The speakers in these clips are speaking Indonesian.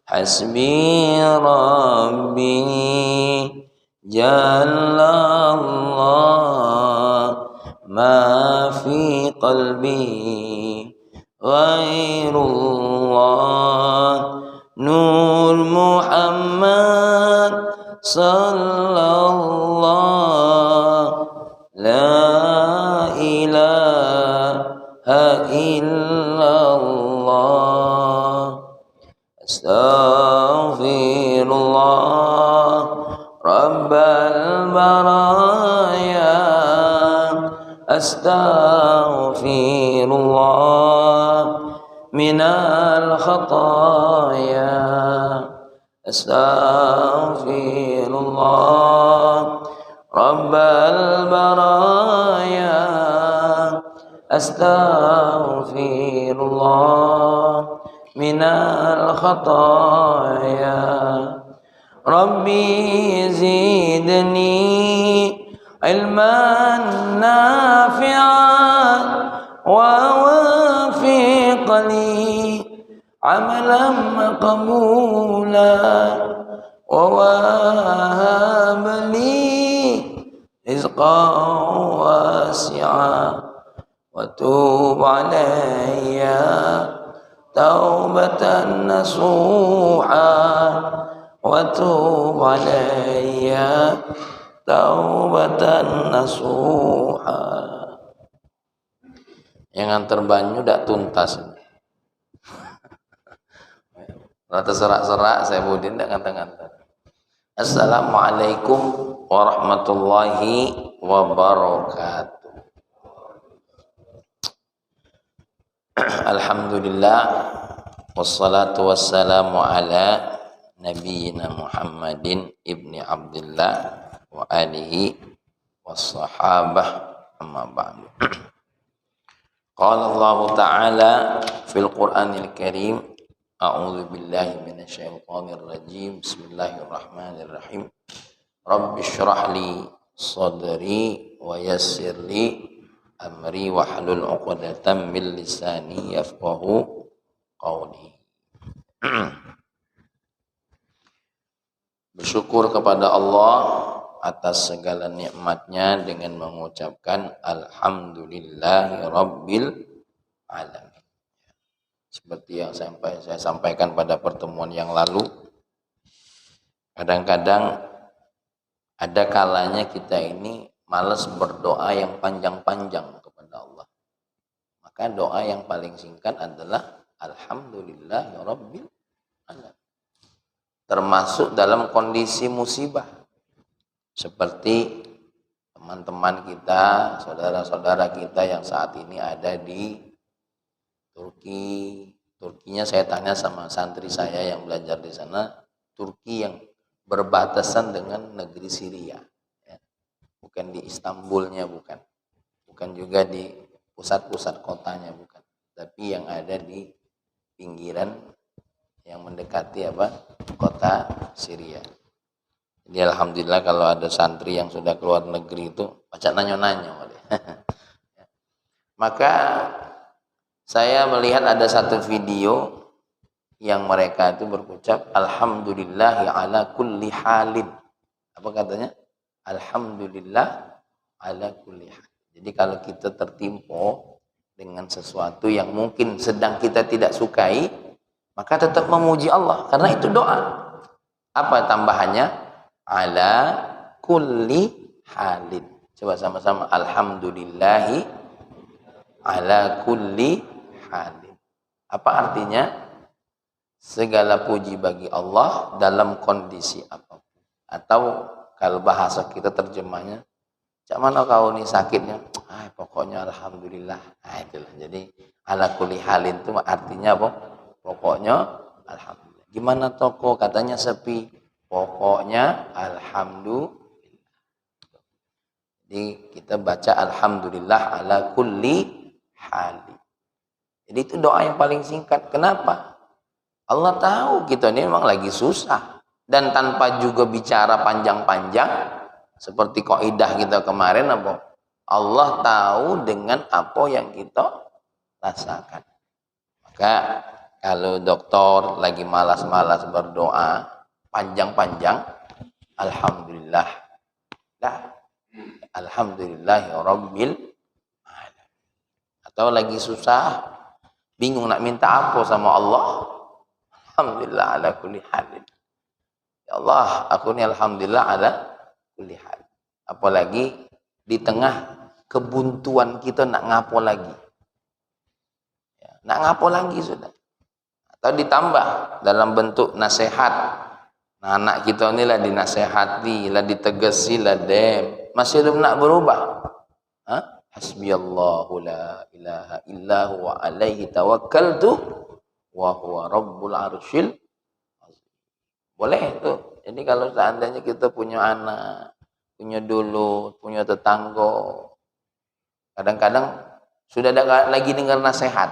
حسبي ربي جل الله ما في قلبي غير الله نور محمد صلى الله لا إله إلا الله أستغفر الله رب البرايا أستغفر الله من الخطايا أستغفر الله رب البرايا أستغفر الله من الخطايا ربي زدني علما نافعا ووفق لي عملا مقبولا ووهب لي رزقا واسعا وتوب علي توبة نصوحا وتوب علي taubatan nasuha. Yang antar banyu dak tuntas. Rata serak-serak saya budin dak ngantar-ngantar. Assalamualaikum warahmatullahi wabarakatuh. Alhamdulillah wassalatu wassalamu ala nabiyyina Muhammadin ibni Abdullah wa alihi wassahabah amma ba'du. Qala Allah Ta'ala fil Qur'anil Karim a'udzu billahi minasyaitonir rajim bismillahirrahmanirrahim rabbi shrah li sadri wa yassir li amri wahlul 'uqdatam min lisani yafqahu qawli. Bersyukur kepada Allah atas segala nikmatnya dengan mengucapkan alhamdulillahi rabbil alamin. Seperti yang saya sampaikan pada pertemuan yang lalu, kadang-kadang ada kalanya kita ini malas berdoa yang panjang-panjang kepada Allah. Maka doa yang paling singkat adalah alhamdulillahi rabbil alamin. Termasuk dalam kondisi musibah. Seperti teman-teman kita, saudara-saudara kita yang saat ini ada di Turki. Turkinya saya tanya sama santri saya yang belajar di sana, Turki yang berbatasan dengan negeri Syria. Ya. Bukan di Istanbulnya, bukan. Bukan juga di pusat-pusat kotanya, bukan. Tapi yang ada di pinggiran yang mendekati kota Syria. Jadi alhamdulillah kalau ada santri yang sudah keluar negeri itu pacak nanyo-nanyo. Maka saya melihat ada satu video yang mereka itu berucap alhamdulillahi ala kulli halin. Apa katanya? Alhamdulillah ala kulli hal. Jadi kalau kita tertimpa dengan sesuatu yang mungkin sedang kita tidak sukai, maka tetap memuji Allah karena itu doa. Apa tambahannya? Ala kulli halin. Coba sama-sama alhamdulillahi ala kulli halin. Apa artinya? Segala puji bagi Allah dalam kondisi apapun. Atau kalau bahasa kita terjemahnya, cak mana kau nih sakitnya? Pokoknya alhamdulillah. Itulah. Jadi ala kulli halin itu artinya apa? Pokoknya alhamdulillah. Gimana toko katanya sepi? Pokoknya alhamdulillah. Jadi kita baca alhamdulillah ala kulli hali. Jadi itu doa yang paling singkat. Kenapa? Allah tahu kita ini memang lagi susah. Dan tanpa juga bicara panjang-panjang, seperti kaidah kita kemarin apa? Allah tahu dengan apa yang kita rasakan. Maka Kalau dokter lagi malas-malas berdoa panjang-panjang, alhamdulillah. Dah. Alhamdulillahirabbil alamin. Atau lagi susah, bingung nak minta apa sama Allah, alhamdulillah ala kulli halin. Ya Allah, aku ni alhamdulillah ala kulli hal. Apalagi di tengah kebuntuan kita nak ngapo lagi. Ya, nak ngapo lagi sudah. Atau ditambah dalam bentuk nasihat. Nah, anak kita ni lah dinasehati, lah ditegesi, lah dem. Masih belum nak berubah. Ha? Hasbiyallahu la ilaha illa huwa alaihi tawakkaltu wa huwa rabbul arsyil azim. Boleh tuh. Jadi kalau seandainya kita punya anak, punya dulu, punya tetangga, kadang-kadang sudah ada lagi dengar nasihat,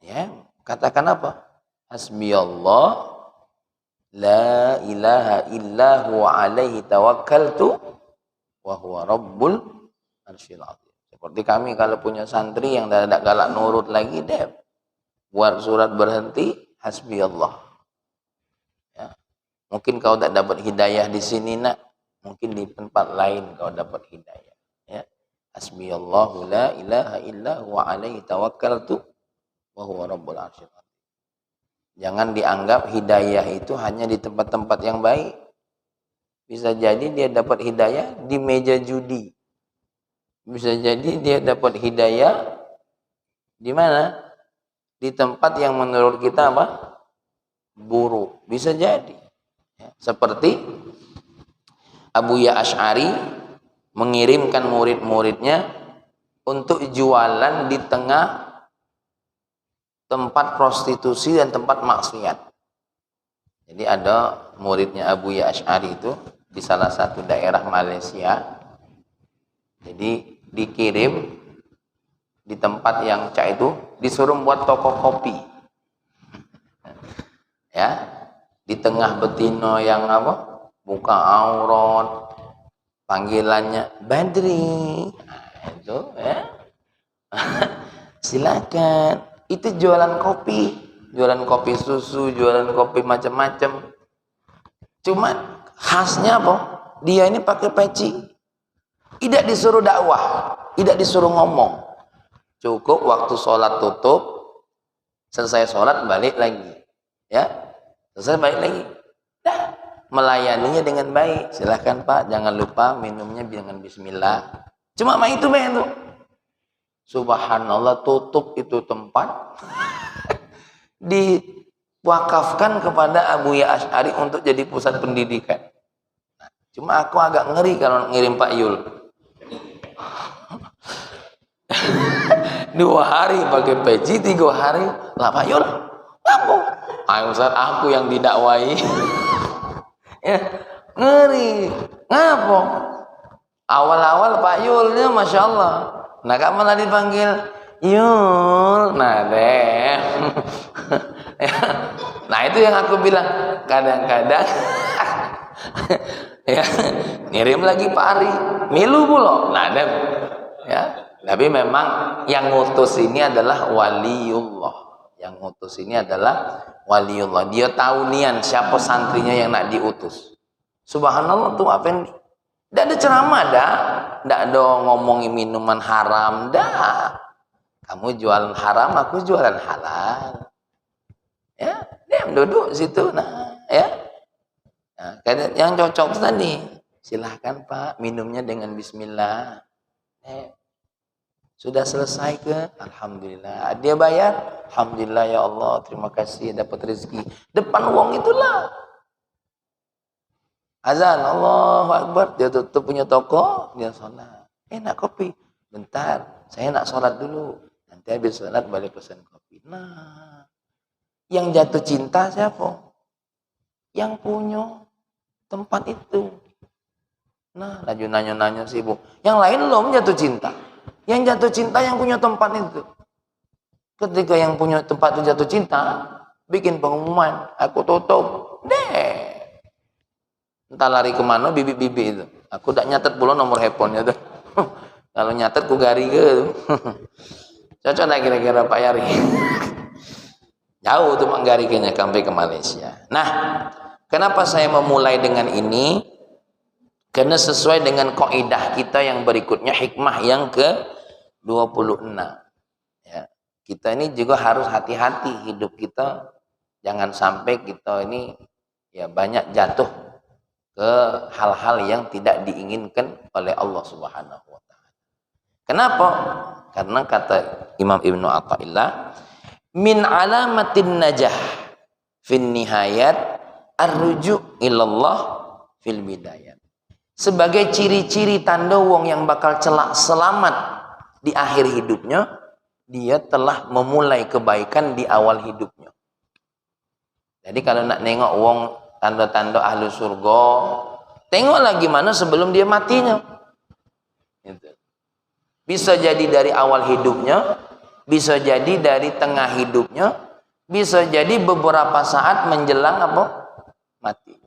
ya katakan apa? Hasbiyallah la ilaha illa huwa alaihi tawakkaltu wa huwa rabbul arsyil azim. Seperti kami kalau punya santri yang tidak galak nurut lagi, deh buat surat berhenti hasbiyallah. Ya. Mungkin kau tak dapat hidayah di sini nak, mungkin di tempat lain kau dapat hidayah. Ya. Hasbiyallahu la ilaha illa huwa alaihi tawakkaltu wa huwa rabbul arsyil azim. Jangan dianggap hidayah itu hanya di tempat-tempat yang baik. Bisa jadi dia dapat hidayah di meja judi. Bisa jadi dia dapat hidayah di mana? Di tempat yang menurut kita apa? Buruk. Bisa jadi. Ya. Seperti Abu Ya Asy'ari mengirimkan murid-muridnya untuk jualan di tengah tempat prostitusi dan tempat maksiat. Jadi ada muridnya Abu Ya Asy'ari itu di salah satu daerah Malaysia. Jadi dikirim di tempat yang cak itu, disuruh buat toko kopi. Ya, di tengah betina yang apa? Buka aurat, panggilannya Badri. Nah, itu ya. Silakan. Itu jualan kopi susu, jualan kopi macam-macam. Cuman khasnya apa? Dia ini pakai peci. Tidak disuruh dakwah, tidak disuruh ngomong. Cukup waktu sholat tutup, selesai sholat balik lagi. Ya, selesai balik lagi. Dah, melayaninya dengan baik. Silahkan Pak, jangan lupa minumnya dengan bismillah. Cuma mah itu itu. Subhanallah, tutup itu tempat diwakafkan kepada Abu Ya Asy'ari untuk jadi pusat pendidikan. Nah, cuma aku agak ngeri kalau ngirim Pak Yul. 2 hari pakai peci, 3 hari lah Pak Yul. Apa? Ayo Ustaz, aku yang didakwai. Ya, ngeri. Ngapa? Awal-awal Pak Yulnya Masya Allah. Nah, kamu malah dipanggil Yul. Nah, deh. Nah, itu yang aku bilang. Kadang-kadang ya, ngirim lagi Pak Ari. Milu pula. Nah, deh. Ya, tapi memang yang ngutus ini adalah waliullah. Yang ngutus ini adalah waliullah. Dia tahu nian siapa santrinya yang nak diutus. Subhanallah tuh apa yang tidak ada ceramah dah. Tidak ada ngomongin minuman haram dah. Kamu jualan haram, aku jualan halal. Ya, dia duduk situ. Nah, ya. Nah, yang cocok tadi. Silahkan Pak, minumnya dengan bismillah. Sudah selesai ke? Alhamdulillah. Dia bayar? Alhamdulillah ya Allah, terima kasih dapat rezeki. Depan uang itulah. Azan, Allahu Akbar, dia tutup punya toko, dia sholat. Nak kopi? Bentar, saya nak sholat dulu. Nanti habis sholat balik pesan kopi. Nah, yang jatuh cinta siapa? Yang punya tempat itu. Nah, laju nanya-nanya sibuk. Yang lain belum jatuh cinta. Yang jatuh cinta yang punya tempat itu. Ketika yang punya tempat itu jatuh cinta, bikin pengumuman, aku tutup. Deh. Entah lari kemana bibi-bibi itu. Aku tak nyatet pula nomor handphonenya tuh. Kalau nyatet ku gari ke. Cocok tak kira-kira Pak Yari? Jauh tuh Manggarikinya sampai ke Malaysia. Nah, kenapa saya memulai dengan ini? Karena sesuai dengan kaidah kita yang berikutnya, hikmah yang ke-26. Ya, kita ini juga harus hati-hati hidup kita, jangan sampai kita ini ya banyak jatuh ke hal-hal yang tidak diinginkan oleh Allah Subhanahu wa taala. Kenapa? Karena kata Imam Ibnu Athaillah, min alamatin najah fin nihayat arruju ilallah fil bidayat. Sebagai ciri-ciri tanda wong yang bakal selamat di akhir hidupnya, dia telah memulai kebaikan di awal hidupnya. Jadi kalau nak nengok wong tanda-tanda ahli surga, tengoklah gimana sebelum dia matinya. Gitu. Bisa jadi dari awal hidupnya, bisa jadi dari tengah hidupnya, bisa jadi beberapa saat menjelang apa? Mati.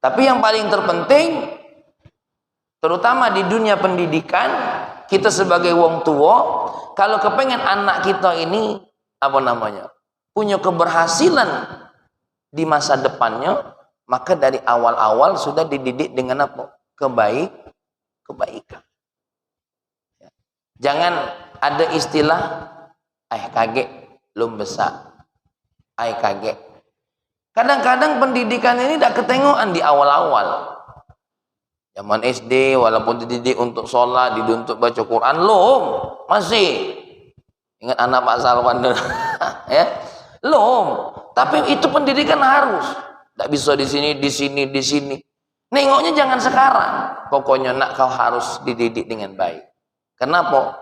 Tapi yang paling terpenting, terutama di dunia pendidikan, kita sebagai wong tua, kalau kepengen anak kita ini apa namanya, punya keberhasilan di masa depannya, maka dari awal-awal sudah dididik dengan apa? Kebaikan. Jangan ada istilah kaget belum besar, kaget. Kadang-kadang pendidikan ini tidak ketengokan di awal-awal. Zaman SD walaupun dididik untuk sholat, dididik untuk baca Quran, masih ingat anak Pak Salwan ya, tapi itu pendidikan harus, tidak bisa di sini. Nengoknya jangan sekarang, pokoknya nak kau harus dididik dengan baik. Kenapa?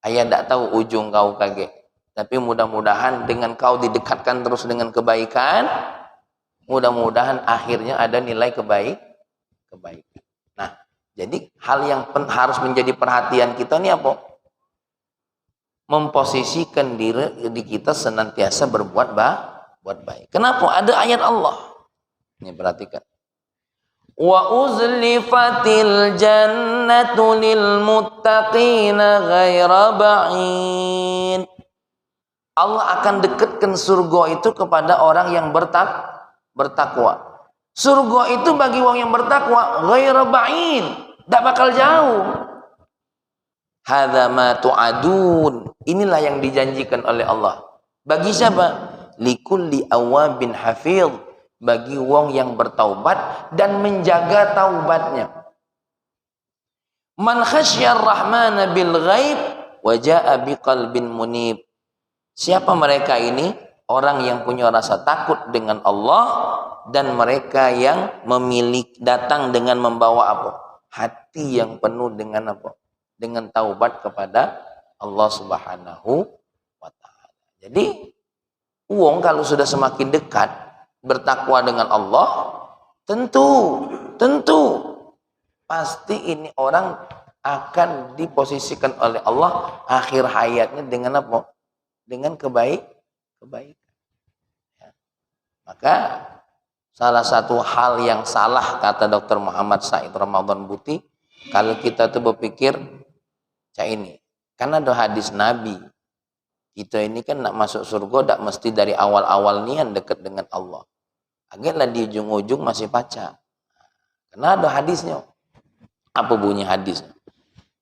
Ayah tidak tahu ujung kau kaget, tapi mudah-mudahan dengan kau didekatkan terus dengan kebaikan, mudah-mudahan akhirnya ada nilai kebaikan. Nah, jadi hal yang harus menjadi perhatian kita ini apa? Memposisikan diri kita senantiasa berbuat baik. Kenapa? Ada ayat Allah. Ini perhatikan. Wa uzlifatil jannatu lil muttaqina ghaira ba'in. Allah akan dekatkan surga itu kepada orang yang bertakwa. Surga itu bagi orang yang bertakwa ghairu ba'in, tidak bakal jauh. Hadza ma tu'adun. Inilah yang dijanjikan oleh Allah. Bagi siapa? Likulli awabin hafiz. Bagi wong yang bertaubat dan menjaga taubatnya. Man khasyar rahmana bil ghaib wa jaa biqalbin munib. Siapa mereka ini? Orang yang punya rasa takut dengan Allah dan mereka yang datang dengan membawa apa? Hati yang penuh dengan apa? Dengan taubat kepada Allah Subhanahu wa taala. Jadi, wong kalau sudah semakin dekat bertakwa dengan Allah, tentu pasti ini orang akan diposisikan oleh Allah akhir hayatnya dengan apa? Dengan kebaikan. Ya. Maka salah satu hal yang salah kata Dr. Muhammad Said Ramadan Buti, kalau kita tuh berpikir ini, karena ada hadis Nabi, kita ini kan nak masuk surga tak mesti dari awal-awal nian dekat dengan Allah. Akhirnya di ujung-ujung masih pacar. Karena ada hadisnya. Apa bunyi hadisnya?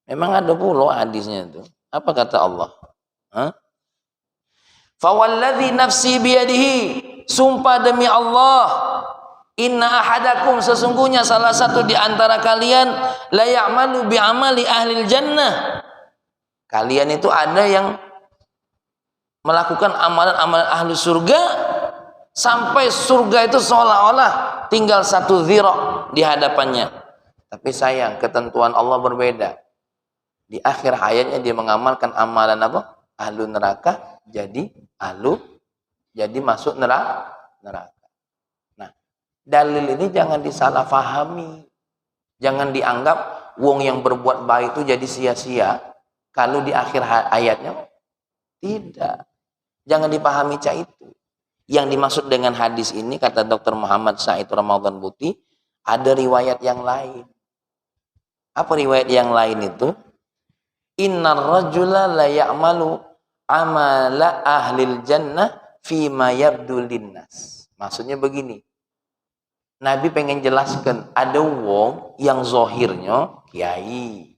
Memang ada pula hadisnya itu. Apa kata Allah? Fawalladzi nafsi biyadihi, sumpah demi Allah, inna ahadakum, sesungguhnya salah satu di antara kalian la ya'malu bi amali ahlil jannah. Kalian itu ada yang melakukan amalan-amalan ahli surga sampai surga itu seolah-olah tinggal satu zira di hadapannya. Tapi sayang, ketentuan Allah berbeda. Di akhir hayatnya dia mengamalkan amalan apa? Ahlu neraka jadi masuk neraka. Nah, dalil ini jangan disalahfahami. Jangan dianggap wong yang berbuat baik itu jadi sia-sia kalau di akhir ayatnya. Tidak. Jangan dipahami cak itu. Yang dimaksud dengan hadis ini, kata Dr. Muhammad Said Ramadan Buti, ada riwayat yang lain. Apa riwayat yang lain itu? Innar rajula la ya'malu amala ahlil jannah fima yabdu linnas. Maksudnya begini. Nabi pengen jelaskan, ada wong yang zohirnya kiai,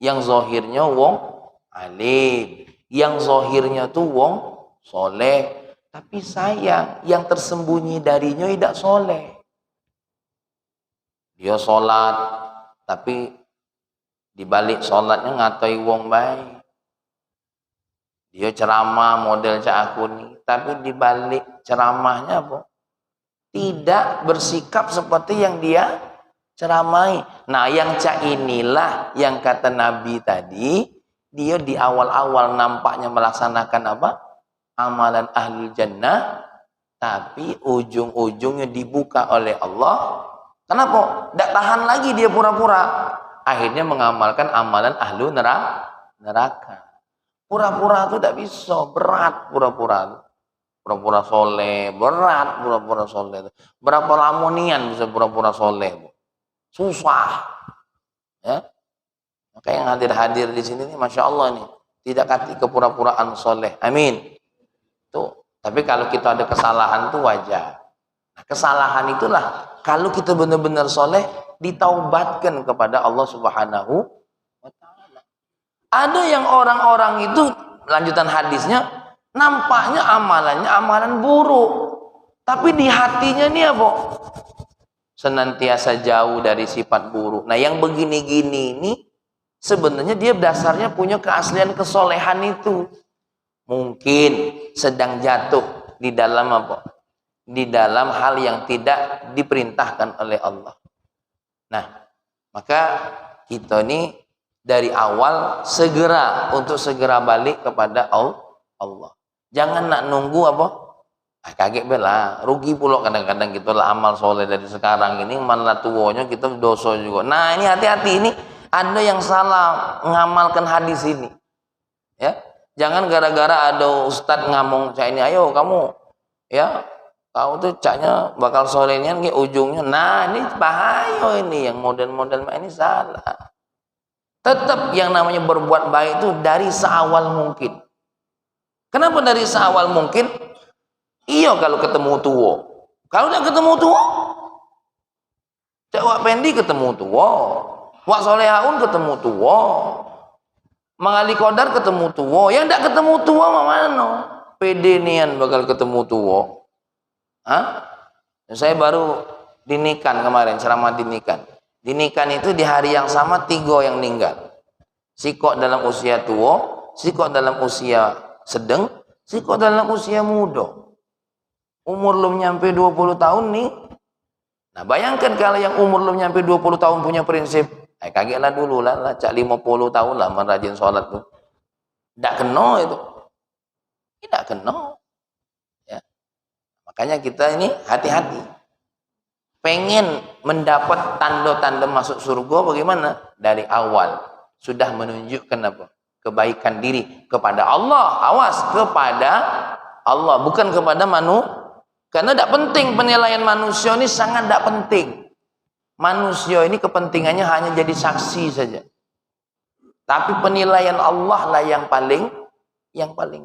yang zohirnya wong alim, yang zohirnya tuh wong soleh, tapi sayang yang tersembunyi darinya tidak soleh. Dia sholat, tapi dibalik sholatnya ngatai wong baik. Dia ceramah model cak aku nih, tapi dibalik ceramahnya apa? Tidak bersikap seperti yang dia ceramai. Nah, yang cak inilah yang kata Nabi tadi, dia di awal-awal nampaknya melaksanakan apa? Amalan ahlul jannah, tapi ujung-ujungnya dibuka oleh Allah. Kenapa? Tidak tahan lagi dia pura-pura. Akhirnya mengamalkan amalan ahlu neraka. Pura-pura itu tidak bisa, berat pura-pura. Pura-pura soleh, berat pura-pura soleh. Berapa lamonian bisa pura-pura soleh? Susah. Ya. Maka yang hadir-hadir di sini nih, masya Allah nih, tidak kati kepura-puraan soleh. Amin. Tuh. Tapi kalau kita ada kesalahan tuh wajar. Nah, kesalahan itulah kalau kita benar-benar soleh ditaubatkan kepada Allah Subhanahu wa Ta'ala. Ada yang orang-orang itu lanjutan hadisnya nampaknya amalannya amalan buruk, tapi di hatinya nih apa? Senantiasa jauh dari sifat buruk. Nah, yang begini-gini ini sebenarnya dia dasarnya punya keaslian kesolehan itu. Mungkin sedang jatuh di dalam apa? Di dalam hal yang tidak diperintahkan oleh Allah. Nah, maka kita ini dari awal segera balik kepada Allah. Jangan nak nunggu apa? Kaget bela, rugi pula kadang-kadang gitu lah amal soleh dari sekarang ini malah tuanya kita dosa juga. Nah, ini hati-hati, ini ada yang salah mengamalkan hadis ini. Ya, jangan gara-gara ada ustadz ngomong cak ini, ayo kamu ya, kau tuh caknya bakal solehnya ke ujungnya. Nah, ini bahaya, ini yang model-model ini salah. Tetap yang namanya berbuat baik itu dari seawal mungkin. Kenapa dari seawal mungkin? Iya kalau ketemu tua. Kalau tidak ketemu tua, cak wak pendi ketemu tua, wak solehaun ketemu tua, mengali kodar ketemu tua. Yang tidak ketemu tua mana? Pede nian bakal ketemu tua. Hah? Saya baru dinikan kemarin, ceramah dinikan. Dinikan itu di hari yang sama 3 yang meninggal. Sikok dalam usia tua, sikok dalam usia sedang, sikok dalam usia muda. Umur belum nyampe 20 tahun nih. Nah, bayangkan kalau yang umur belum nyampe 20 tahun punya prinsip, kagetlah dulu lah, cak 50 tahun lah merajin sholat tuh. Tidak kena itu. Tidak kena. Ya. Makanya kita ini hati-hati. Pengen mendapat tanda-tanda masuk surga bagaimana? Dari awal sudah menunjukkan apa? Kebaikan diri kepada Allah. Awas, kepada Allah, bukan kepada manusia. Karena tidak penting, penilaian manusia ini sangat tidak penting. Manusia ini kepentingannya hanya jadi saksi saja. Tapi penilaian Allah lah yang paling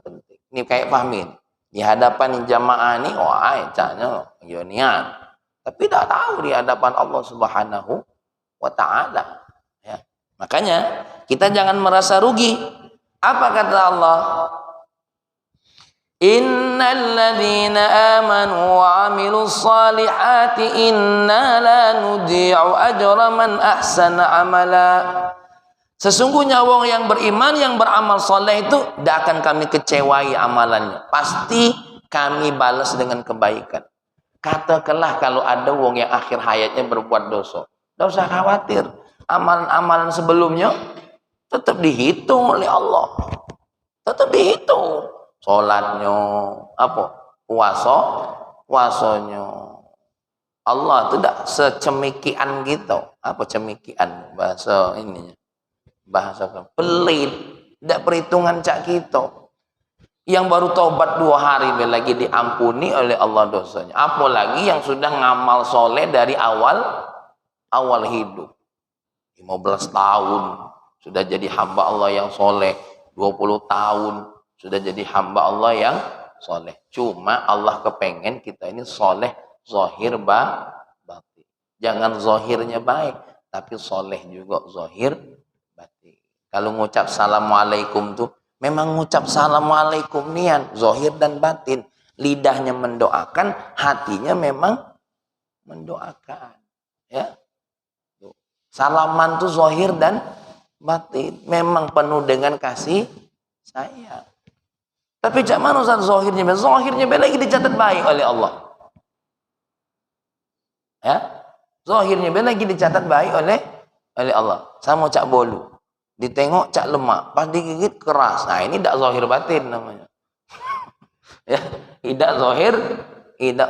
penting. Ini kayak pahmin. Di hadapan jamaah ini, wah, caknya niat. Tapi tidak tahu di hadapan Allah Subhanahu wa Ta'ala. Ya. Makanya kita jangan merasa rugi. Apa kata Allah? Innal ladzina amanu wa 'amilus salihati inna la nudhi'u ajra man ahsana amala. Sesungguhnya wong yang beriman, yang beramal soleh itu tidak akan kami kecewai amalannya. Pasti kami balas dengan kebaikan. Katakanlah kalau ada wong yang akhir hayatnya berbuat dosa, tidak usah khawatir. Amalan-amalan sebelumnya tetap dihitung oleh Allah. Tetap dihitung. Sholatnya, apa? Puasanya. Allah itu tidak secemikian gitu. Apa cemikian? Bahasa ininya. Bahasa pelit. Tidak perhitungan cak kita. Yang baru taubat 2 hari lagi diampuni oleh Allah dosanya. Apalagi yang sudah ngamal soleh dari awal hidup. 15 tahun sudah jadi hamba Allah yang soleh. 20 tahun sudah jadi hamba Allah soleh. Cuma Allah kepengen kita ini soleh zahir batin. Jangan zahirnya baik, tapi soleh juga zahir batin. Kalau ngucap assalamualaikum tuh memang ngucap assalamualaikum nian zahir dan batin. Lidahnya mendoakan, hatinya memang mendoakan. Ya. Salaman tuh zahir dan batin, memang penuh dengan kasih sayang. Tapi cak mana Ustaz zahirnya? Zahirnya lagi dicatat baik oleh Allah. Ya, zahirnya lagi dicatat baik oleh Allah. Sama cak bolu, ditengok cak lemak, pas digigit keras. Nah ini tidak zahir batin namanya. Ya, tidak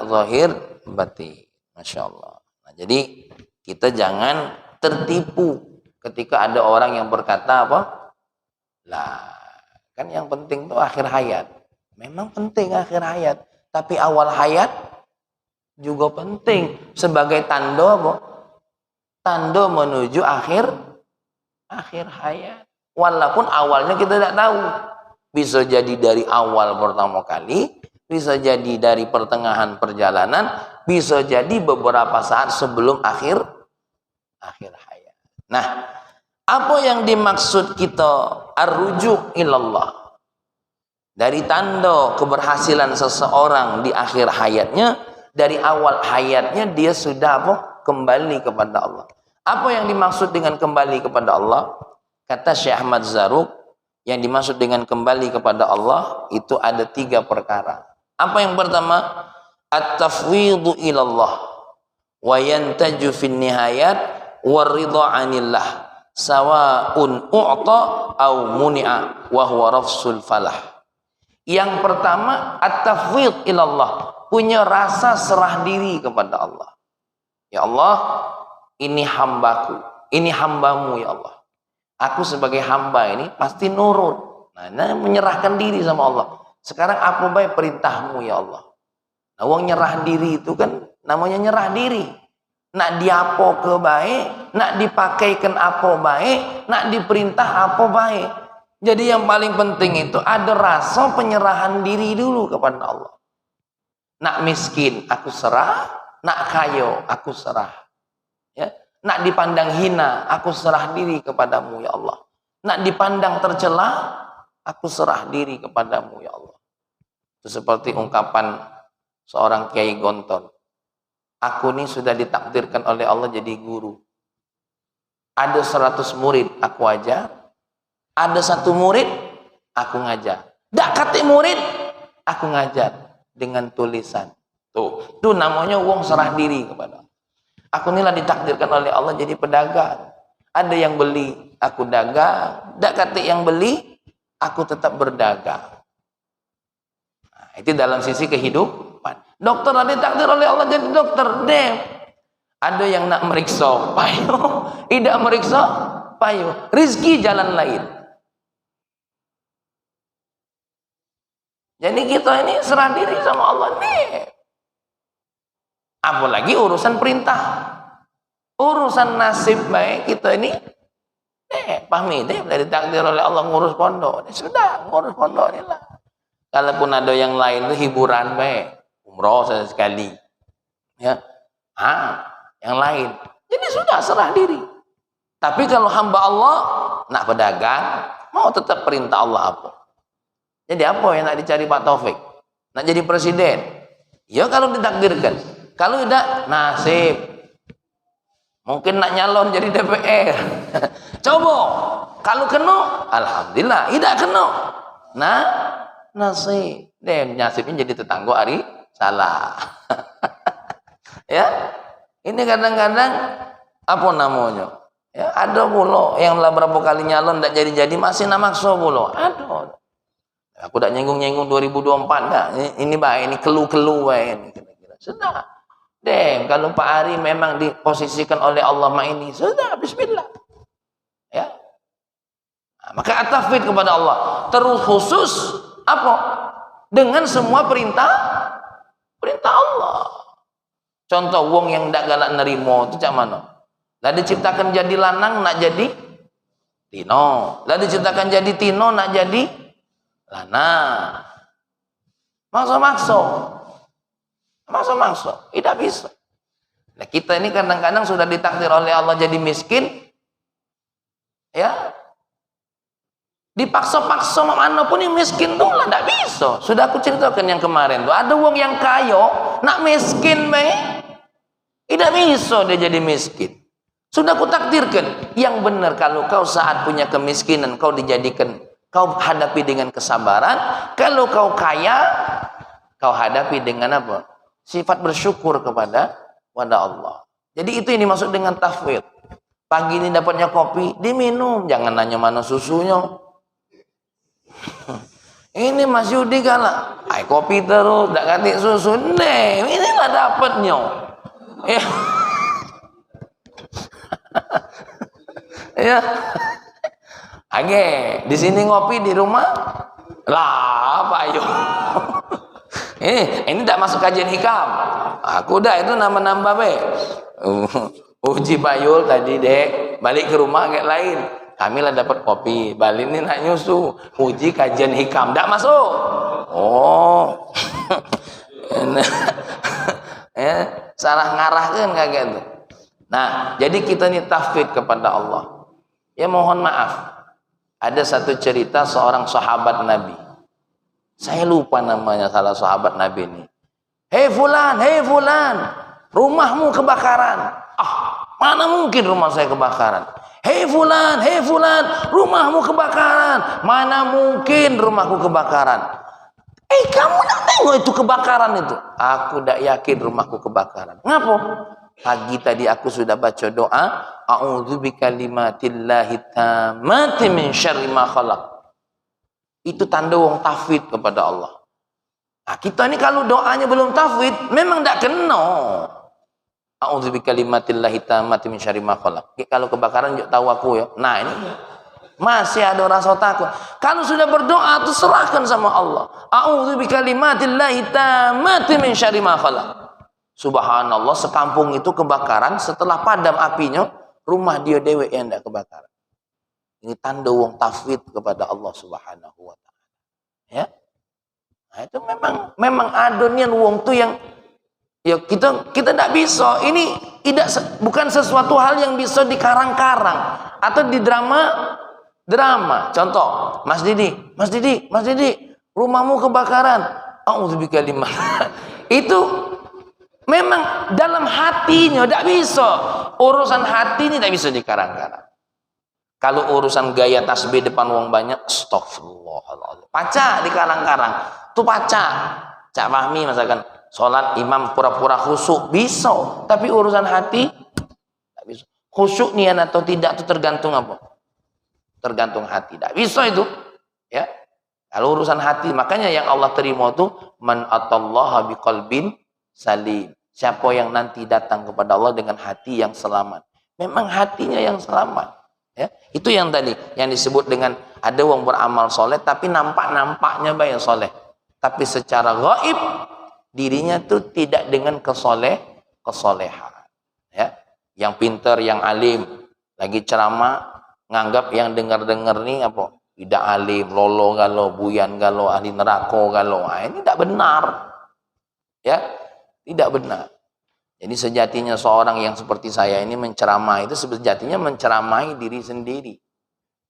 zahir batin. Masya Allah. Nah, jadi kita jangan tertipu ketika ada orang yang berkata apa? Lah, kan yang penting tuh akhir hayat. Memang penting akhir hayat, tapi awal hayat juga penting sebagai tanda apa? Tanda menuju akhir hayat. Walaupun awalnya kita tidak tahu. Bisa jadi dari awal pertama kali, bisa jadi dari pertengahan perjalanan, bisa jadi beberapa saat sebelum akhir hayat. Nah, apa yang dimaksud kita ar-ruju' ilallah? Dari tanda keberhasilan seseorang di akhir hayatnya, dari awal hayatnya dia sudah apa? Kembali kepada Allah. Apa yang dimaksud dengan kembali kepada Allah? Kata Syekh Ahmad Zarruq, yang dimaksud dengan kembali kepada Allah itu ada 3 perkara. Apa yang pertama? At-tafwidhu ilallah wa yantaju fin nihayat waridha 'anillah sawa'un u'ta au muni'a wa huwa rafsul falah. Yang pertama at-tafwidh ilallah, punya rasa serah diri kepada Allah. Ya Allah, ini hambaku, ini hambamu ya Allah. Aku sebagai hamba ini pasti nurut. Nah, menyerahkan diri sama Allah. Sekarang apa baik perintahmu ya Allah. Nah, wong nyerah diri itu kan namanya nyerah diri. Nak diapo ke baik, nak dipakaikan apa baik, nak diperintah apa baik. Jadi yang paling penting itu ada rasa penyerahan diri dulu kepada Allah. Nak miskin aku serah, nak kaya aku serah. Ya, nak dipandang hina aku serah diri kepadamu ya Allah. Nak dipandang tercela aku serah diri kepadamu ya Allah. Itu seperti ungkapan seorang Kiai Gontor. Aku ini sudah ditakdirkan oleh Allah jadi guru. Ada 100 murid aku ajar. Ada 1 murid, aku ngajar. Dak kate murid, aku ngajar dengan tulisan. Tuh, itu namanya wong serah diri kepada Allah. Aku inilah ditakdirkan oleh Allah jadi pedagang. Ada yang beli, aku dagang. Dak kate yang beli, aku tetap berdagang. Nah, itu dalam sisi kehidupan. Dokter ada ditakdir oleh Allah jadi dokter. Ada yang nak meriksa, payung. Tidak meriksa, payung. Rizki jalan lain. Jadi kita ini serah diri sama Allah nih. Apalagi urusan perintah, urusan nasib baik kita ini. Pahmi deh dari takdir oleh Allah ngurus pondok. Sudah ngurus pondok ini lah. Kalaupun ada yang lain itu hiburan baik, umroh sekali. Ya, yang lain. Jadi sudah serah diri. Tapi kalau hamba Allah nak pedagang, mau tetap perintah Allah apa? Jadi apa yang nak dicari Pak Taufik? Nak jadi presiden? Ya kalau ditakdirkan. Kalau tidak, nasib. Mungkin nak nyalon jadi DPR. Coba. Kalau kena, alhamdulillah. Tidak kena. Nah, nasib. Nasibnya jadi tetangga hari salah. Ya. Ini kadang-kadang apa namanya? Ya, ada pula yang lah berapa kali nyalon tidak jadi-jadi masih nak maksa pula. Ada. Aku tak nyenggung-nyenggung 2024 enggak. Ini baik, ini kelu-kelu baik kira-kira. Sudah. Kalau Pak Ari memang diposisikan oleh Allah ini, sudah bismillah. Ya. Nah, maka at-tafwid kepada Allah. Terus khusus apa? Dengan semua perintah Allah. Contoh wong yang ndak galak nerimo itu cak mana? Lah diciptakan jadi lanang nak jadi tino. Lah diciptakan jadi tino nak jadi lanang. Maksa-maksa. Maksa-maksa. Tidak bisa. Nah, kita ini kadang-kadang sudah ditakdir oleh Allah jadi miskin, ya, dipaksa-paksa mana pun yang miskin tuh lah, tidak bisa. Sudah aku ceritakan yang kemarin tuh, ada wong yang kaya nak miskin tidak bisa dia jadi miskin. Sudah aku takdirkan yang benar. Kalau kau saat punya kemiskinan kau dijadikan, kau hadapi dengan kesabaran. Kalau kau kaya, kau hadapi dengan apa? Sifat bersyukur kepada Allah. Jadi itu yang dimaksud dengan tafwid. Pagi ini dapatnya kopi, diminum, jangan nanya mana susunya. Ini Mas Yudi kalah, kopi terus, tak ganti susu. Nih, inilah dapatnya. Ya. Ya. Oke, di sini ngopi di rumah. Lah, apa ayo? Ini tidak masuk kajian hikam. Aku dah itu nambah-nambah be. Uji Bayul tadi dek, balik ke rumah kayak lain. Kami lah dapat kopi, balik ini nak nyusu. Uji kajian hikam, tidak masuk. Oh, salah ngarah kan kayak gitu. Nah, jadi kita ini tafwid kepada Allah. Ya mohon maaf, ada satu cerita seorang sahabat Nabi. Saya lupa namanya salah sahabat Nabi ini. Hei fulan, rumahmu kebakaran. Mana mungkin rumah saya kebakaran. Hei fulan, rumahmu kebakaran. Mana mungkin rumahku kebakaran. Kamu nak tengok itu kebakaran itu. Aku tak yakin rumahku kebakaran. Ngapa? Pagi tadi aku sudah baca doa, a'udzu bikalimatillahi tammati min syarri ma khalaq. Itu tanda wong tafwid kepada Allah. Nah, kita ini kalau doanya belum tafwid, memang tak kena. A'udzu bikalimatillahi tammati min syarri ma khalaq. Kalau kebakaran juga tahu aku ya. Nah, ini masih ada rasa takut. Kalau sudah berdoa itu serahkan sama Allah. A'udzu bikalimatillahi tammati min syarri ma khalaq. Subhanallah, sekampung itu kebakaran, setelah padam apinya, rumah dia dewek yang tidak kebakaran. Ini tanda wong tafwid kepada Allah Subhanahu wa taala. Ya. Nah, itu memang ada nian wong tuh yang ya kita tidak bisa. Ini bukan sesuatu hal yang bisa dikarang-karang atau di drama. Contoh, Mas Didi, rumahmu kebakaran. A'udzubika lima. Itu memang dalam hatinya tidak bisa. Urusan hati ini tidak bisa dikarang-karang. Kalau urusan gaya tasbih depan wong banyak, astagfirullahaladzim. Paca dikarang-karang. Itu paca. Cak Fahmi misalkan sholat imam pura-pura khusyuk bisa, tapi urusan hati tidak bisa. Khusyuk niat atau tidak itu tergantung apa? Tergantung hati. Tidak bisa itu. Ya. Kalau urusan hati, makanya yang Allah terima itu man atallaha biqalbin salim. Siapa yang nanti datang kepada Allah dengan hati yang selamat. Memang hatinya yang selamat. Ya, itu yang tadi yang disebut dengan ada wong beramal soleh tapi nampaknya baik soleh. Tapi secara gaib dirinya tuh tidak dengan kesolehan. Ya, yang pintar, yang alim, lagi ceramah nganggap yang dengar-dengar nih apa? Tidak alim, lolo galau, buyan galau, ahli neraka galau. Ini tidak benar. Ya. Tidak benar. Jadi sejatinya seorang yang seperti saya ini menceramai itu sejatinya menceramai diri sendiri.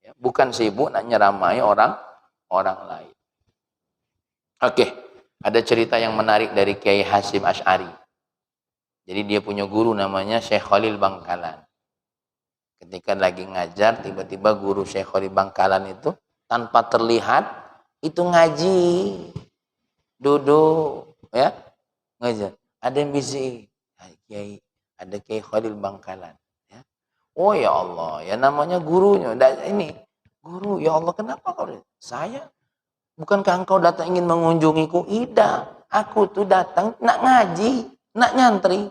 Ya, bukan sibuk nak nyeramai orang lain. Oke, ada cerita yang menarik dari Kiai Hasyim Asy'ari. Jadi dia punya guru namanya Syekh Khalil Bangkalan. Ketika lagi ngajar, tiba-tiba guru Syekh Khalil Bangkalan itu tanpa terlihat itu ngaji, duduk, ya ngajar. Ada yang bisi, Kiai, ada Kiai Khalil Bangkalan. Ya. Oh ya Allah, ya namanya gurunya. Ini guru, ya Allah kenapa kau? Saya, bukankah engkau datang ingin mengunjungiku? Tidak, aku tuh datang nak ngaji, nak nyantri.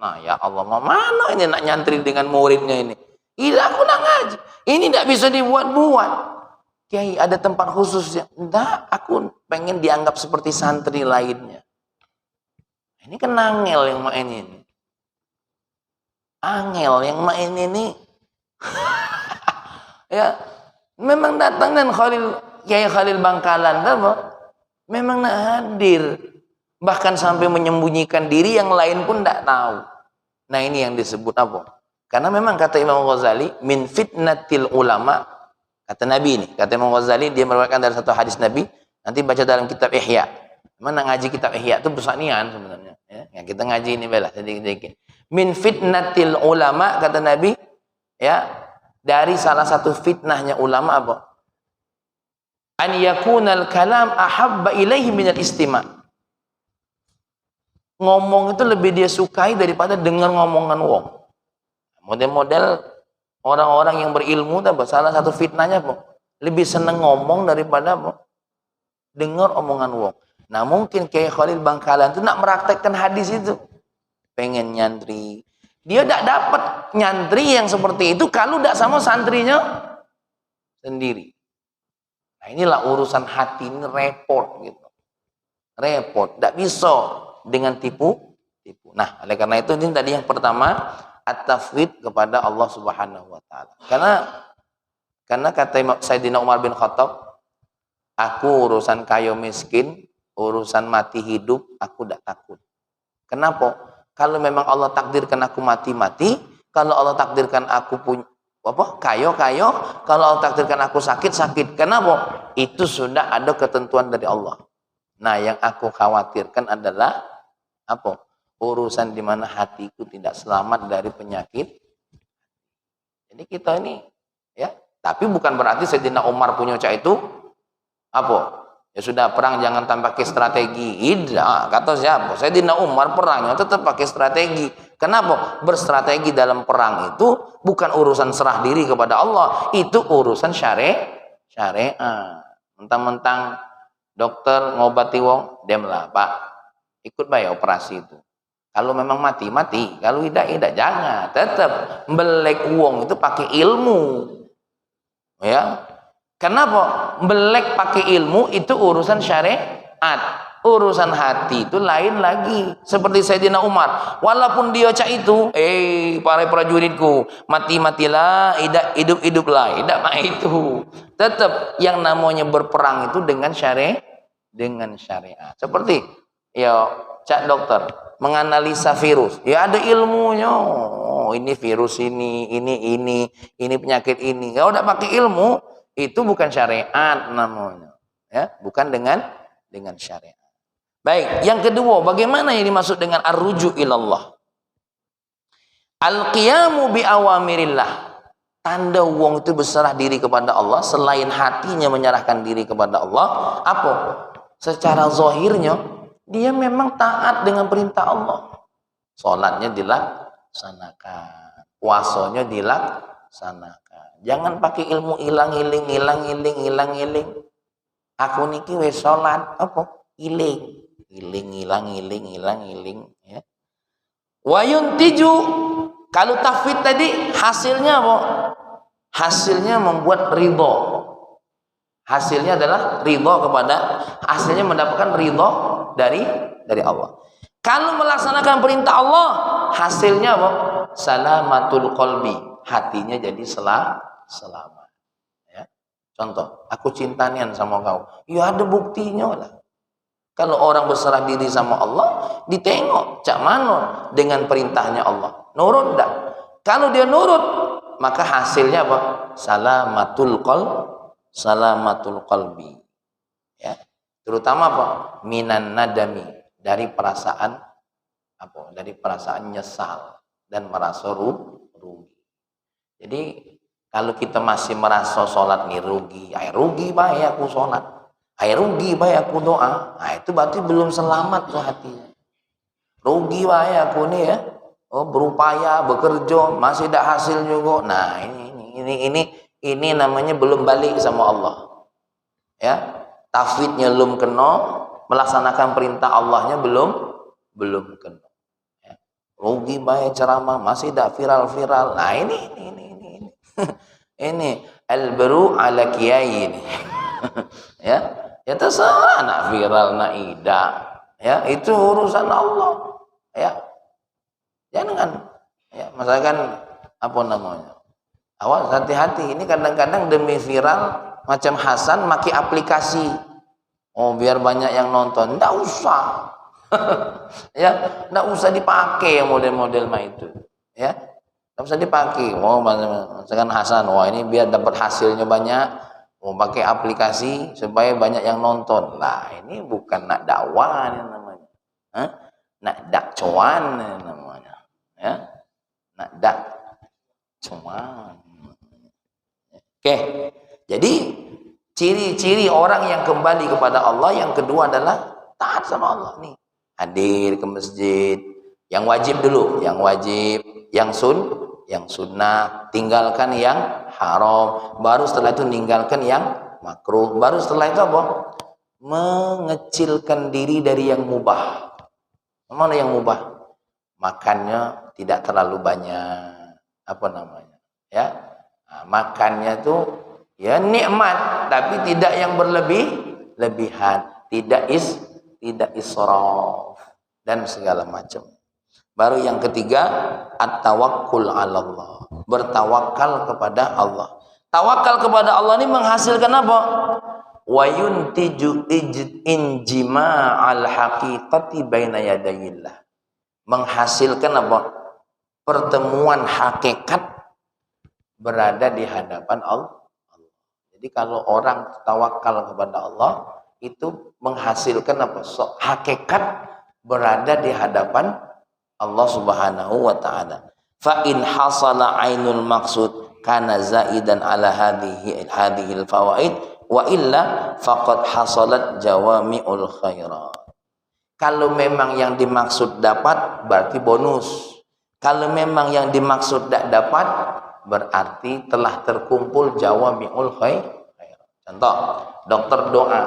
Nah ya Allah, mana ini nak nyantri dengan muridnya ini? Tidak, aku nak ngaji. Ini tidak bisa dibuat-buat. Kiai, ada tempat khususnya? Tidak, aku pengen dianggap seperti santri lainnya. Ini kan angel yang main ini. Angel yang main ini. Ya, memang datang dan Kiai Khalil Bangkalan apa? Memang nak hadir. Bahkan sampai menyembunyikan diri, yang lain pun tidak tahu. Nah ini yang disebut apa? Karena memang kata Imam Ghazali, min fitnatil ulama, kata Nabi ini, kata Imam Ghazali, dia meriwayatkan dari satu hadis Nabi, nanti baca dalam kitab Ihya. Mana ngaji kitab Ihya itu besanian sebenarnya. Ya, yang kita ngaji ini bela sedikit-sedikit. Min fitnatil ulama, kata Nabi, ya, dari salah satu fitnahnya ulama apa? An yakunal kalam ahabba ilaihi minal istima'. Ngomong itu lebih dia sukai daripada dengar ngomongan wong. Model-model orang-orang yang berilmu, salah satu fitnahnya apa? Lebih seneng ngomong daripada apa? Dengar omongan wong. Nah mungkin Kiai Khalil Bangkalan itu nak meraktekkan hadis itu, pengen nyantri. Dia tidak dapat nyantri yang seperti itu kalau tidak sama santrinya sendiri. Nah inilah urusan hati, ini repot gitu. Repot, tidak bisa dengan tipu. Nah oleh karena itu ini tadi yang pertama, at-tafwid kepada Allah Subhanahu wa taala. Karena kata Sayyidina Umar bin Khattab, aku urusan kaya miskin, urusan mati hidup, aku tidak takut. Kenapa? Kalau memang Allah takdirkan aku mati, kalau Allah takdirkan aku punya kaya, kalau Allah takdirkan aku sakit. Kenapa? Itu sudah ada ketentuan dari Allah. Nah, yang aku khawatirkan adalah apa? Urusan di mana hatiku tidak selamat dari penyakit. Jadi kita ini, ya, tapi bukan berarti Sayyidina Umar punya cak itu apa? Ya sudah, perang jangan tanpa pakai strategi. Tidak, kata siapa? Sayyidina Umar perangnya tetap pakai strategi. Kenapa? Berstrategi dalam perang itu bukan urusan serah diri kepada Allah, itu urusan syariat. Mentang-mentang dokter ngobati wong, demlah Pak, ikut bayar operasi itu. Kalau memang mati, kalau tidak jangan. Tetap melek uang itu pakai ilmu. Ya. Kenapa? Melek pakai ilmu itu urusan syariat. Urusan hati itu lain lagi. Seperti Sayyidina Umar, walaupun dia cak itu, para prajuritku, mati-matilah, hidup-hiduplah, tidak mah itu. Tetap yang namanya berperang itu dengan syariat, Seperti ya cak dokter menganalisa virus, ya ada ilmunya. Oh, ini virus ini penyakit ini. Kalau udah pakai ilmu, itu bukan syariat namanya, ya, bukan dengan syariat. Baik, yang kedua, bagaimana yang dimaksud dengan ar-ruju ilallah? Al-qiyamu bi awamirillah. Tanda wong itu berserah diri kepada Allah selain hatinya menyerahkan diri kepada Allah, apa? Secara zahirnya dia memang taat dengan perintah Allah. Salatnya dilaksanakan, puasanya dilaksanakan. Jangan pakai ilmu ilang-iling. Aku niki wis salat, apa? Iling, ya. Wa yuntiju, kalau tafwid tadi hasilnya apa? Hasilnya membuat ridho. Hasilnya adalah ridho hasilnya mendapatkan ridho dari Allah. Kalau melaksanakan perintah Allah, hasilnya apa? Salamatul qalbi, hatinya jadi selamat. Ya. Contoh, aku cinta nian sama kau. Ya ada buktinya lah. Kalau orang berserah diri sama Allah, ditengok cak mana dengan perintahnya Allah. Nurut tak? Kalau dia nurut, maka hasilnya apa? Salamatul qalbi. Ya. Terutama apa? Minan nadami, dari perasaan apa? Dari perasaan nyesal dan merasa rugi. Jadi kalau kita masih merasa sholat nih rugi baik aku sholat, rugi baik aku doa, nah itu berarti belum selamat tuh hatinya. Rugi baik aku nih ya, berupaya bekerja masih tidak hasil juga. Nah ini namanya belum balik sama Allah. Ya, tafwidnya belum kena, melaksanakan perintah Allahnya belum kena. Ya. Rugi baik ceramah masih tidak viral. Nah ini ini al-baru ala kiai ini. Ya terserah nak viral nak tidak. Ya itu urusan Allah. Ya jangan ya misalkan apa namanya, awas hati-hati, ini kadang-kadang demi viral macam Hasan maki aplikasi Oh, biar banyak yang nonton. Nggak usah. Ya, nggak usah dipakai model-model mah itu. Ya, nggak usah dipakai. Oh, misalkan Hasan, wah ini biar dapat hasilnya banyak, mau pakai aplikasi supaya banyak yang nonton. Nah, ini bukan nak dakwah ini namanya. Hah? Nak dakcuan ini namanya. Ya, nak dakcuan. Oke, jadi ciri-ciri orang yang kembali kepada Allah yang kedua adalah taat sama Allah nih. Hadir ke masjid, yang wajib dulu, yang wajib, yang sunnah, tinggalkan yang haram, baru setelah itu tinggalkan yang makruh, baru setelah itu apa? Mengecilkan diri dari yang mubah. Mana yang mubah? Makannya tidak terlalu banyak, apa namanya? Ya, nah, makannya tuh ya nikmat, tapi tidak yang berlebihan, tidak israf dan segala macam. Baru yang ketiga, at-tawakkul 'ala Allah, bertawakal kepada Allah. Tawakal kepada Allah ini menghasilkan apa? Wa yuntiju injima'al haqiqati baina yadayillah, menghasilkan apa? Pertemuan hakikat berada di hadapan Allah. Jadi kalau orang tawakal kepada Allah itu menghasilkan apa? Hakikat berada di hadapan Allah Subhanahu wa taala. Fa in hasala ainul maksud kana zaidan ala hadhil fawaid wa illa faqad hasalat jawami'ul khairat. Kalau memang yang dimaksud dapat berarti bonus. Kalau memang yang dimaksud tidak dapat berarti telah terkumpul jawami'ul khairat. Contoh, dokter doa,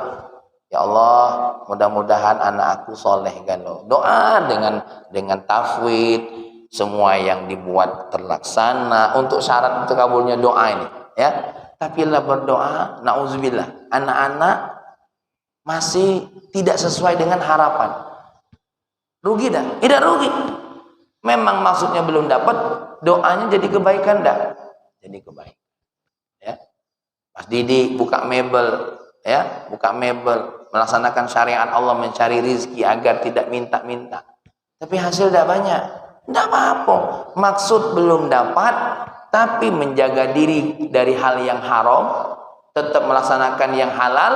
ya Allah, mudah-mudahan anak aku soleh galau. Doa dengan tafwid, semua yang dibuat terlaksana untuk syarat terkabulnya doa ini, ya. Tapi lah berdoa, nauzubillah, anak-anak masih tidak sesuai dengan harapan. Rugi dah? Tidak rugi. Memang maksudnya belum dapat, doanya jadi kebaikan dah. Jadi kebaikan. Ya. Mas Didi buka mebel, ya, buka mebel, melaksanakan syariat Allah, mencari rizki agar tidak minta-minta. Tapi hasil tidak banyak. Tidak apa-apa. Maksud belum dapat, tapi menjaga diri dari hal yang haram, tetap melaksanakan yang halal,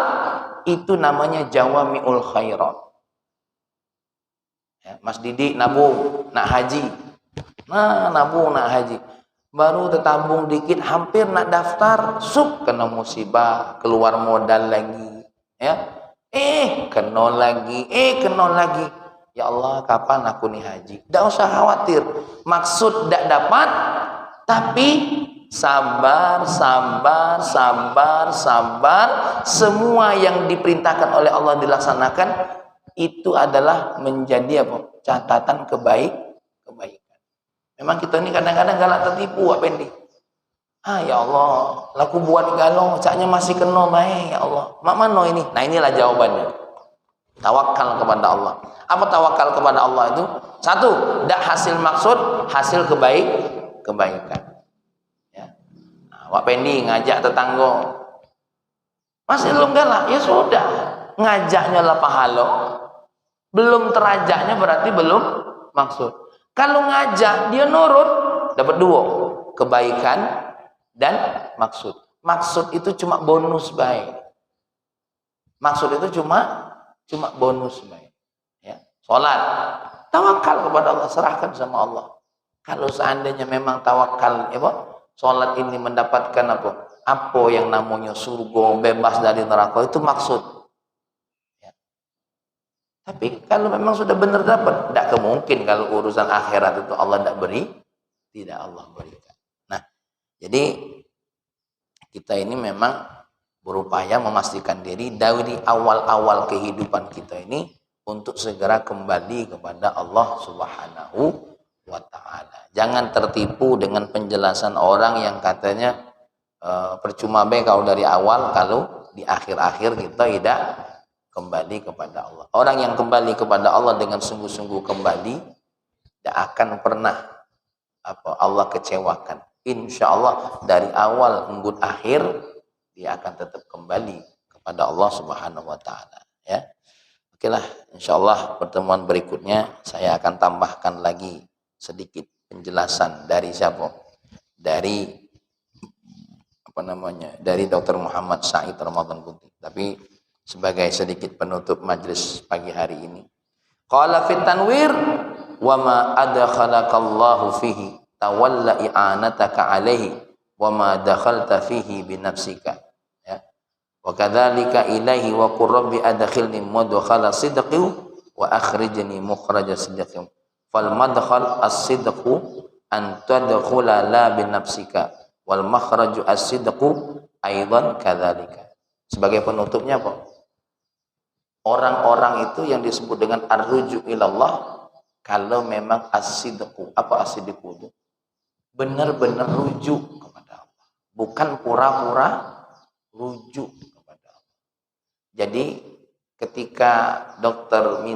itu namanya jawami'ul khairat. Ya, Mas Didi nabung, nak haji. Nah, nabung nak haji. Baru tertabung dikit, hampir nak daftar, kena musibah, keluar modal lagi, ya, kena lagi, ya Allah, kapan aku nih haji? Tidak usah khawatir, maksud tidak dapat, tapi sabar, semua yang diperintahkan oleh Allah dilaksanakan, itu adalah menjadi apa? Catatan kebaikan. Memang kita ini kadang-kadang galak tertipu, Pak Pendi. Ya Allah, laku buat galau, caknya masih kena baik, ya Allah. Mak mano ini? Nah, inilah jawabannya. Tawakal kepada Allah. Apa tawakal kepada Allah itu? Satu, tidak hasil maksud, hasil kebaikan. Ya. Nah, Pak Pendi ngajak tetangga, masih belum galak, ya sudah. Ngajaknya lah pahala, belum terajaknya berarti belum maksud. Kalau ngajak dia nurut, dapat dua, kebaikan dan maksud. Maksud itu cuma bonus baik. Maksud itu cuma bonus baik. Ya. Salat, tawakal kepada Allah, serahkan sama Allah. Kalau seandainya memang tawakal, salat ini mendapatkan apa? Apa yang namanya surga, bebas dari neraka, itu maksud. Tapi kalau memang sudah benar dapat, tidak kemungkin kalau urusan akhirat itu Allah tidak beri, tidak Allah berikan. Nah, jadi kita ini memang berupaya memastikan diri dari awal-awal kehidupan kita ini untuk segera kembali kepada Allah Subhanahu wa Ta'ala. Jangan tertipu dengan penjelasan orang yang katanya percuma baik kalau dari awal, kalau di akhir-akhir kita tidak kembali kepada Allah. Orang yang kembali kepada Allah dengan sungguh-sungguh kembali, tidak akan pernah Allah kecewakan. Insya Allah dari awal hingga akhir dia akan tetap kembali kepada Allah Subhanahu wa Ta'ala. ya. Oke lah, insyaallah pertemuan berikutnya saya akan tambahkan lagi sedikit penjelasan dari siapa? Dari dari Dr. Muhammad Said Ramadan Putih. Tapi sebagai sedikit penutup majelis pagi hari ini, qala fit tanwir wa ma adkhalaqallahu fihi tawalla i'anataka alaihi wa ma dakhalta fihi bi nafsika, ya. Wa kadzalika ilaihi wa qur rabbi adkhilni mudkhala sidqi wa akhrijni mukhraja sidqi. Fal madkhal as-sidqu an tadkhula la bi nafsika wal makhraju as-sidqu aidan kadzalika. Sebagai penutupnya apa? Orang-orang itu yang disebut dengan ar-ruju ilallah kalau memang as-sidqu. Apa as-sidqu itu? Benar-benar rujuk kepada Allah, bukan pura-pura rujuk kepada Allah. Jadi ketika dokter